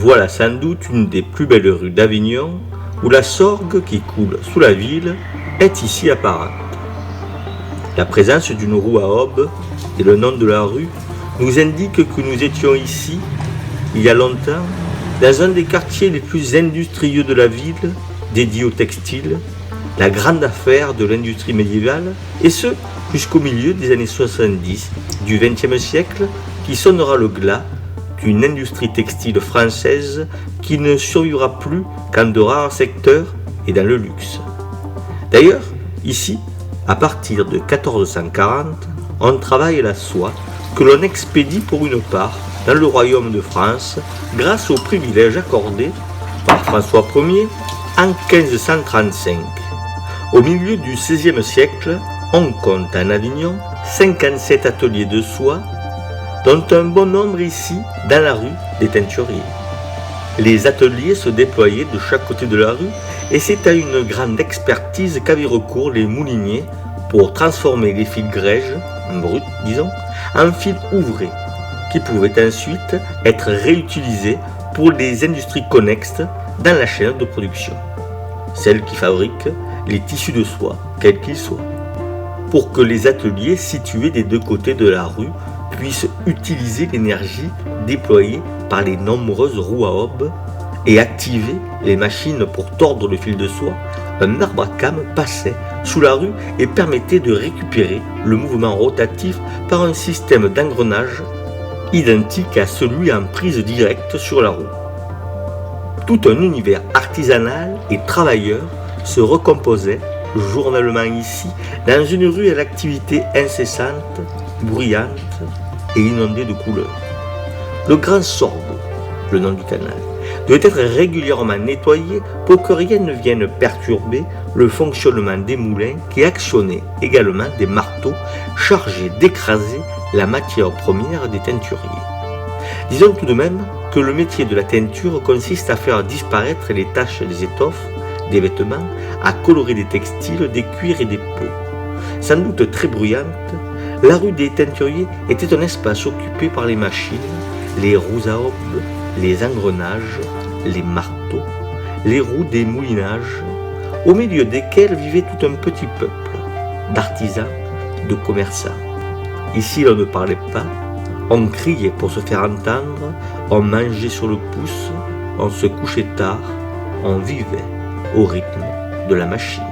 Voilà sans doute une des plus belles rues d'Avignon, où la Sorgue qui coule sous la ville est ici apparente. La présence d'une roue à aubes et le nom de la rue nous indiquent que nous étions ici, il y a longtemps, dans un des quartiers les plus industrieux de la ville, dédié au textile, la grande affaire de l'industrie médiévale, et ce, jusqu'au milieu des années 70 du XXe siècle, qui sonnera le glas d'une industrie textile française qui ne survivra plus qu'en de rares secteurs et dans le luxe. D'ailleurs, ici, à partir de 1440, on travaille la soie que l'on expédie pour une part dans le royaume de France grâce aux privilèges accordés par François Ier en 1535. Au milieu du XVIe siècle, on compte en Avignon 57 ateliers de soie, dont un bon nombre ici dans la rue des Teinturiers. Les ateliers se déployaient de chaque côté de la rue et c'est à une grande expertise qu'avaient recours les mouliniers pour transformer les fils grèges, bruts disons, en fils ouvrés, qui pouvaient ensuite être réutilisés pour les industries connexes dans la chaîne de production, celles qui fabriquent les tissus de soie, quels qu'ils soient, pour que les ateliers situés des deux côtés de la rue puissent utiliser l'énergie déployée par les nombreuses roues à aubes et activer les machines pour tordre le fil de soie. Un arbre à cames passait sous la rue et permettait de récupérer le mouvement rotatif par un système d'engrenage identique à celui en prise directe sur la roue. Tout un univers artisanal et travailleur se recomposait journellement ici, dans une rue à l'activité incessante, bruyante et inondée de couleurs. Le Grand Sorgue, le nom du canal, devait être régulièrement nettoyé pour que rien ne vienne perturber le fonctionnement des moulins qui actionnaient également des marteaux chargés d'écraser la matière première des teinturiers. Disons tout de même que le métier de la teinture consiste à faire disparaître les taches des étoffes, des vêtements, à colorer des textiles, des cuirs et des peaux. Sans doute très bruyante, la rue des Teinturiers était un espace occupé par les machines, les roues à aubes, les engrenages, les marteaux, les roues des moulinages, au milieu desquels vivait tout un petit peuple d'artisans, de commerçants. Ici, l'on ne parlait pas, on criait pour se faire entendre, on mangeait sur le pouce, on se couchait tard, on vivait au rythme de la machine.